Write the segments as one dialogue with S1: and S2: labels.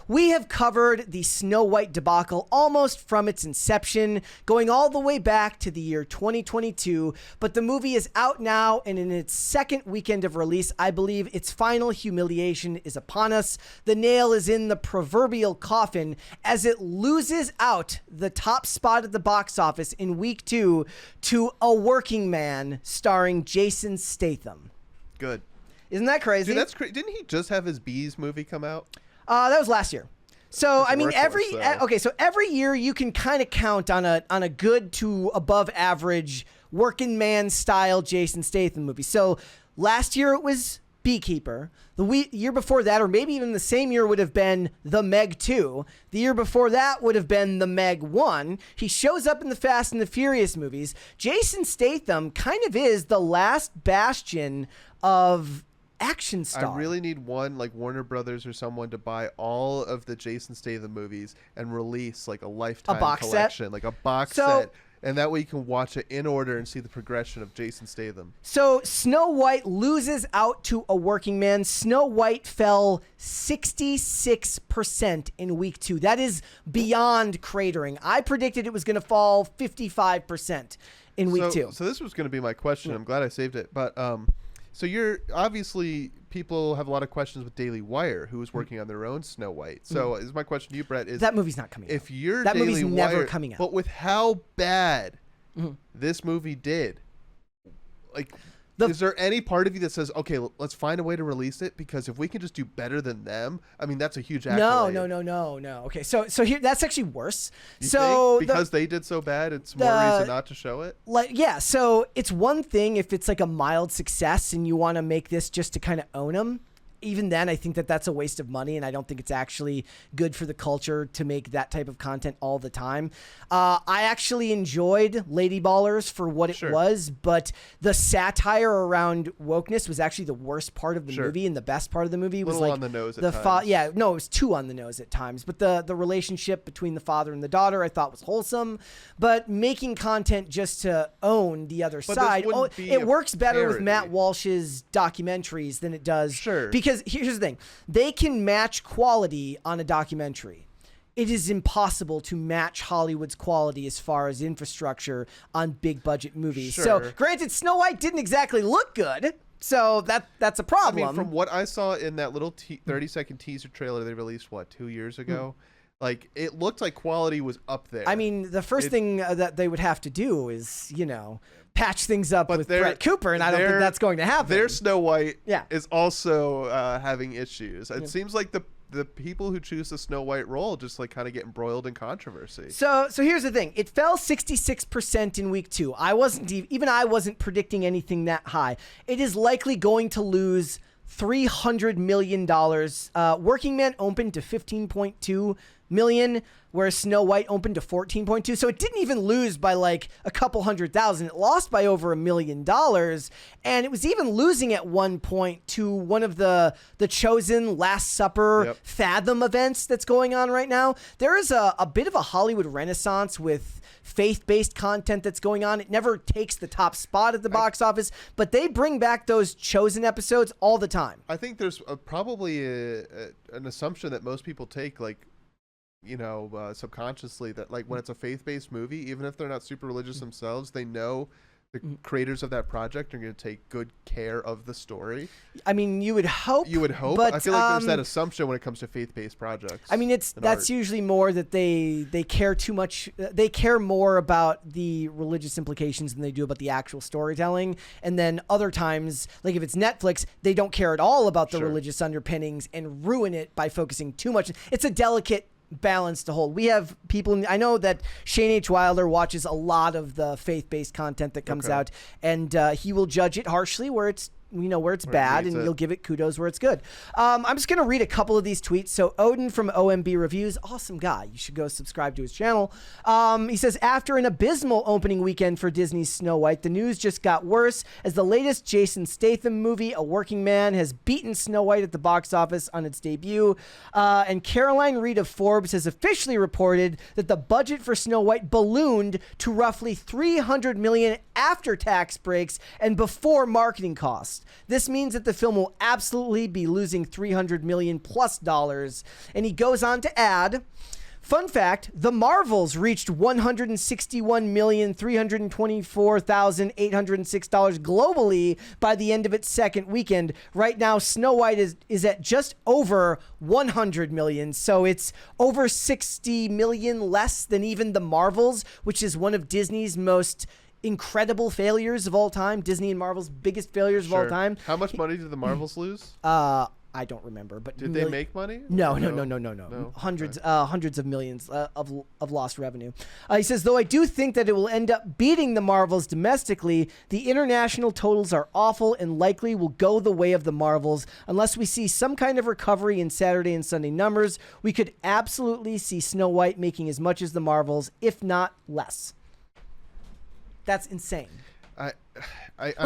S1: We have covered the Snow White debacle almost from its inception, going all the way back to the year 2022, but the movie is out now, and in its second weekend of release, I believe its final humiliation is upon us. The nail is in the proverbial coffin as it loses out the top spot at the box office in week 2 to A Working Man starring Jason Statham.
S2: Good.
S1: Isn't that crazy?
S2: Dude, that's crazy. Didn't he just have his Bees movie come out?
S1: That was last year. So
S2: That's
S1: I mean,
S2: workhorse,
S1: so every year you can kind of count on a good to above average working man style Jason Statham movie. So last year it was Beekeeper. The year before that, or maybe even the same year, would have been The Meg 2. The year before that would have been The Meg 1. He shows up in the Fast and the Furious movies. Jason Statham kind of is the last bastion of action star.
S2: I really need one, like Warner Brothers or someone, to buy all of the Jason Statham movies and release like a lifetime collection,
S1: set?
S2: Like a box set. And that way you can watch it in order and see the progression of Jason Statham. So
S1: Snow White loses out to A Working Man. Snow White fell 66% in week 2. That is beyond cratering. I predicted it was going to fall 55% in week 2.
S2: So this was going to be my question. I'm glad I saved it. But so you're obviously, people have a lot of questions with Daily Wire, who is working on their own Snow White. So is my question to you, Brett, is
S1: that movie's not coming out.
S2: If you're
S1: that
S2: Daily
S1: movie's
S2: Wire,
S1: never coming out.
S2: But with how bad this movie did, like, is there any part of you that says, okay, let's find a way to release it? Because if we can just do better than them, I mean, that's a huge accolade.
S1: No. Okay, so here, that's actually worse.
S2: You think? Because they did so bad, it's more reason not to show it?
S1: So it's one thing if it's like a mild success and you want to make this just to kind of own them. Even then, I think that's a waste of money, and I don't think it's actually good for the culture to make that type of content all the time. I actually enjoyed Lady Ballers for what it was, but the satire around wokeness was actually the worst part of the movie, and the best part of the movie was
S2: like
S1: on
S2: the nose at times.
S1: It was too on the nose at times. But the relationship between the father and the daughter I thought was wholesome. But making content just to own the other side, it works better with Matt Walsh's documentaries than it does. Because here's the thing. They can match quality on a documentary. It is impossible to match Hollywood's quality as far as infrastructure on big budget movies. So granted, Snow White didn't exactly look good. So that's a problem.
S2: I mean, from what I saw in that little 30-second teaser trailer they released, 2 years ago? Like, it looked like quality was up there.
S1: I mean, the first thing that they would have to do is, patch things up with Brett Cooper, and I don't think that's going to happen.
S2: Their Snow White is also having issues. It seems like the people who choose the Snow White role just like kind of get embroiled in controversy.
S1: So here's the thing. It fell 66% in week 2. I wasn't predicting anything that high. It is likely going to lose $300 million. Working Man opened to 15.2 million, whereas Snow White opened to 14.2. So it didn't even lose by like a couple $100,000. It lost by over $1 million. And it was even losing at one point to one of the Chosen, Last Supper, Fathom events that's going on right now. There is a bit of a Hollywood renaissance with faith-based content that's going on. It never takes the top spot at the box office, but they bring back those Chosen episodes all the time.
S2: I think there's probably an assumption that most people take, like, subconsciously, that like when it's a faith-based movie, even if they're not super religious themselves, they know the creators of that project are going to take good care of the story.
S1: I mean, you would hope.
S2: But I feel like there's that assumption when it comes to faith-based projects.
S1: I mean, that's usually more that they care too much. They care more about the religious implications than they do about the actual storytelling. And then other times, like if it's Netflix, they don't care at all about the religious underpinnings and ruin it by focusing too much. It's a delicate balance to hold. We have people, I know that Shane H. Wilder watches a lot of the faith-based content that comes out, and he will judge it harshly where it's where it's bad, and you'll give it kudos where it's good. I'm just going to read a couple of these tweets. So Odin from OMB Reviews, awesome guy. You should go subscribe to his channel. He says, after an abysmal opening weekend for Disney's Snow White, the news just got worse as the latest Jason Statham movie, A Working Man, has beaten Snow White at the box office on its debut. And Caroline Reed of Forbes has officially reported that the budget for Snow White ballooned to roughly $300 million after tax breaks and before marketing costs. first. This means that the film will absolutely be losing $300 million plus dollars. And he goes on to add, fun fact, The Marvels reached $161,324,806 globally by the end of its second weekend. Right now, Snow White is at just over 100 million. So it's over 60 million less than even The Marvels, which is one of Disney's most incredible failures of all time. Disney and Marvel's biggest failures of all time.
S2: How much money did The Marvels lose?
S1: I don't remember, but
S2: did they make money?
S1: No. Hundreds of millions of lost revenue. He says, though I do think that it will end up beating the Marvels domestically, the international totals are awful and likely will go the way of the Marvels unless we see some kind of recovery in Saturday and Sunday numbers. We could absolutely see Snow White making as much as the Marvels, if not less. That's insane.
S2: I'm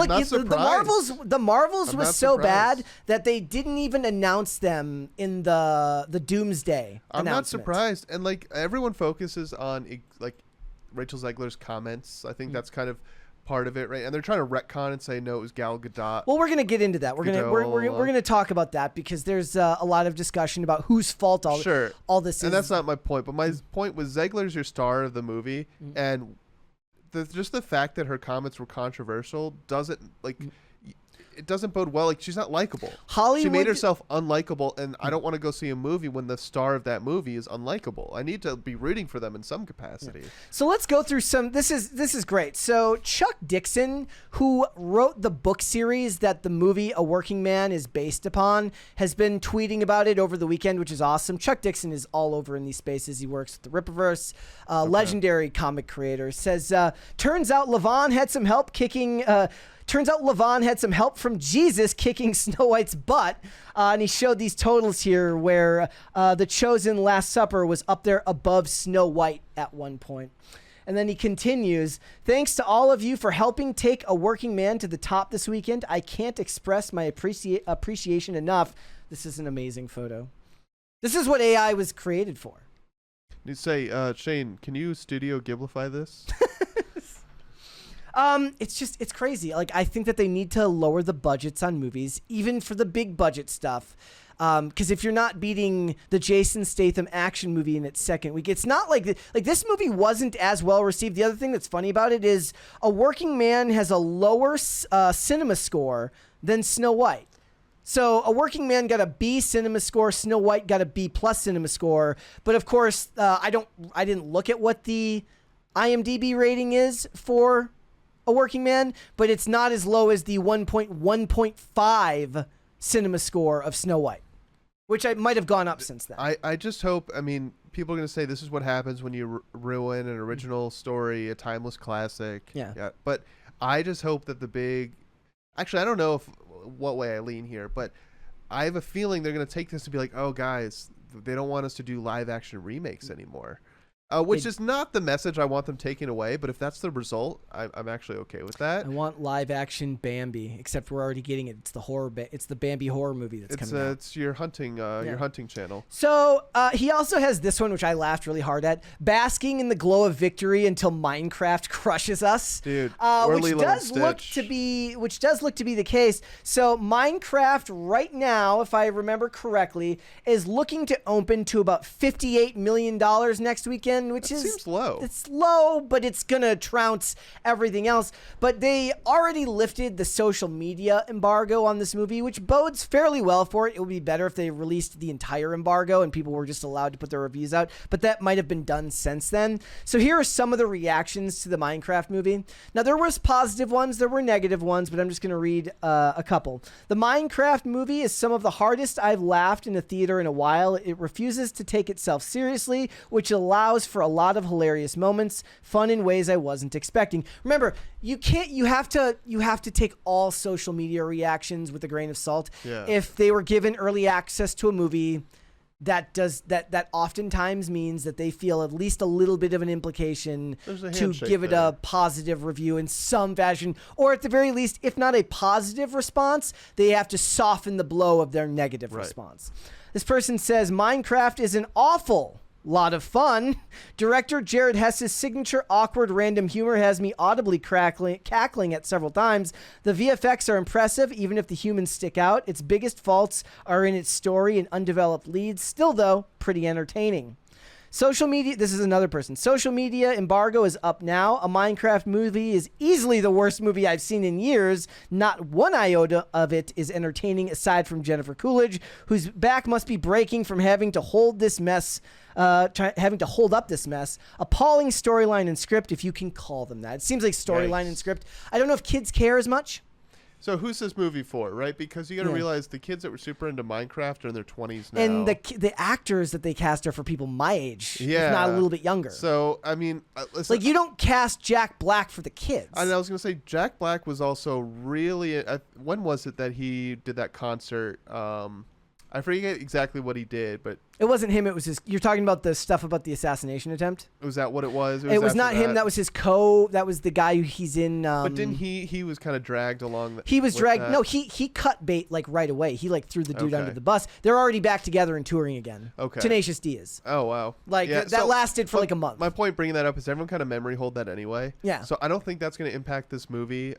S2: not surprised.
S1: The Marvels was so bad that they didn't even announce them in the Doomsday
S2: I'm not surprised. And like everyone focuses on like Rachel Zegler's comments. I think that's kind of part of it, right? And they're trying to retcon and say no, it was Gal Gadot.
S1: Well, we're gonna get into that. We're gonna talk about that because there's a lot of discussion about whose fault all this is.
S2: And that's not my point. But my point was Zegler's your star of the movie, and just the fact that her comments were controversial doesn't it doesn't bode well. Like, she's not likable. She made herself unlikable, and I don't want to go see a movie when the star of that movie is unlikable. I need to be rooting for them in some capacity.
S1: Yeah. So let's go through some. This is great. So Chuck Dixon, who wrote the book series that the movie A Working Man is based upon, has been tweeting about it over the weekend, which is awesome. Chuck Dixon is all over in these spaces. He works with the Rippaverse, legendary comic creator. Says, turns out Levon had some help kicking. Turns out Levon had some help from Jesus kicking Snow White's butt. And he showed these totals here where The Chosen Last Supper was up there above Snow White at one point. And then he continues, thanks to all of you for helping take A Working Man to the top this weekend. I can't express my appreciation enough. This is an amazing photo. This is what AI was created for.
S2: You say, Shane, can you Studio Ghiblify this?
S1: It's crazy. Like, I think that they need to lower the budgets on movies, even for the big budget stuff. Because if you're not beating the Jason Statham action movie in its second week, it's not like this movie wasn't as well received. The other thing that's funny about it is A Working Man has a lower cinema score than Snow White. So A Working Man got a B cinema score. Snow White got a B plus cinema score. But of course, I didn't look at what the IMDb rating is for A Working Man, but it's not as low as the 1.5 cinema score of Snow White, which I might have gone up since then.
S2: I just hope, I mean, people are going to say this is what happens when you ruin an original story, a timeless classic.
S1: Yeah.
S2: But I just hope that actually, I don't know what way I lean here, but I have a feeling they're going to take this to be like, oh, guys, they don't want us to do live action remakes anymore. Which is not the message I want them taking away, but if that's the result, I'm actually okay with that.
S1: I want live action Bambi, except we're already getting it. It's the it's the Bambi horror movie that's coming out.
S2: It's your hunting channel.
S1: So he also has this one, which I laughed really hard at: basking in the glow of victory until Minecraft crushes us.
S2: Dude,
S1: which does look to be the case. So Minecraft right now, if I remember correctly, is looking to open to about $58 million next weekend.
S2: Seems low.
S1: It's low, but it's gonna trounce everything else. But they already lifted the social media embargo on this movie, which bodes fairly well for it. It would be better if they released the entire embargo and people were just allowed to put their reviews out, but that might have been done since then. So here are some of the reactions to the Minecraft movie. Now, there was positive ones, there were negative ones, but I'm just gonna read a couple. The Minecraft movie is some of the hardest I've laughed in a theater in a while. It refuses to take itself seriously, which allows for a lot of hilarious moments, fun in ways I wasn't expecting. Remember, you have to take all social media reactions with a grain of salt.
S2: Yeah.
S1: If they were given early access to a movie, that oftentimes means that they feel at least a little bit of an implication to give it a positive review in some fashion, or at the very least, if not a positive response, they have to soften the blow of their negative response. This person says Minecraft is an awful Lot of fun. Director Jared Hess's signature awkward random humor has me audibly cackling at several times. The VFX are impressive, even if the humans stick out. Its biggest faults are in its story and undeveloped leads. Still, though, pretty entertaining. Social media, this is another person. Social media embargo is up now. A Minecraft movie is easily the worst movie I've seen in years. Not one iota of it is entertaining aside from Jennifer Coolidge, whose back must be breaking from having to hold this mess. Having to hold up this mess. Appalling storyline and script, if you can call them that. It seems like storyline and script. I don't know if kids care as much.
S2: So who's this movie for, right? Because you got to realize the kids that were super into Minecraft are in their 20s now.
S1: And the actors that they cast are for people my age, if not a little bit younger.
S2: So, I mean, listen,
S1: like, you don't cast Jack Black for the kids.
S2: And I was going to say, Jack Black was also really... when was it that he did that concert? I forget exactly what he did, but...
S1: It wasn't him. It was his... You're talking about the stuff about the assassination attempt?
S2: Was that what it was?
S1: It was not him. That was his That was the guy who he's in...
S2: but didn't he was kind of dragged along...
S1: He was dragged... No, he cut bait, like, right away. He, like, threw the dude under the bus. They're already back together and touring again.
S2: Okay.
S1: Tenacious D is.
S2: Oh, wow.
S1: Like, that lasted for, like, a month.
S2: My point bringing that up is everyone kind of memory hold that anyway.
S1: Yeah.
S2: So I don't think that's going to impact this movie.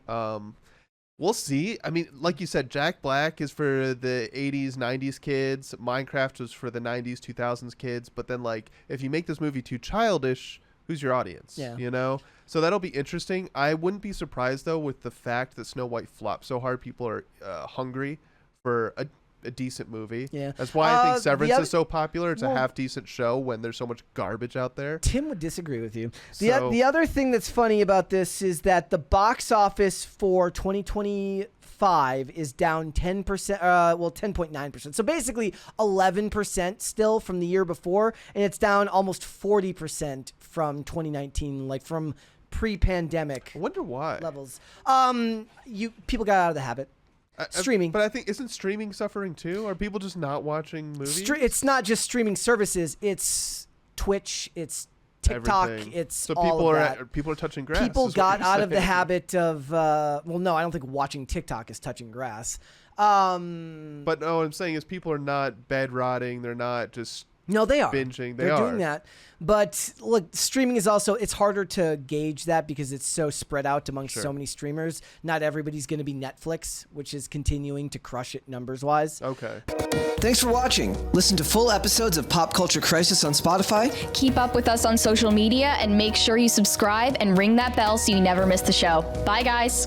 S2: We'll see. I mean, like you said, Jack Black is for the 80s, 90s kids. Minecraft was for the 90s, 2000s kids. But then, like, if you make this movie too childish, who's your audience?
S1: Yeah.
S2: You know? So that'll be interesting. I wouldn't be surprised, though, with the fact that Snow White flopped so hard. People are hungry for a decent movie.
S1: Yeah.
S2: That's why I think Severance is so popular. It's a half-decent show when there's so much garbage out there.
S1: Tim would disagree with you. The other thing that's funny about this is that the box office for 2025 is down 10%, 10.9%. So basically 11% still from the year before, and it's down almost 40% from 2019, like from pre-pandemic
S2: I wonder why.
S1: levels. People got out of the habit. Streaming.
S2: But I think, isn't streaming suffering too? Are people just not watching movies?
S1: It's not just streaming services. It's Twitch. It's TikTok.
S2: Everything.
S1: It's
S2: so
S1: all
S2: people
S1: of
S2: are
S1: that.
S2: People are touching grass.
S1: People
S2: is what
S1: got
S2: you're
S1: out of the
S2: saying.
S1: habit of no, I don't think watching TikTok is touching grass.
S2: But no, what I'm saying is people are not bed rotting. They're not just
S1: no, they are
S2: binging.
S1: They're doing that. But look, streaming is also, it's harder to gauge that because it's so spread out amongst so many streamers. Not everybody's going to be Netflix, which is continuing to crush it numbers-wise.
S2: Okay.
S3: Thanks for watching. Listen to full episodes of Pop Culture Crisis on Spotify.
S4: Keep up with us on social media and make sure you subscribe and ring that bell so you never miss the show. Bye, guys.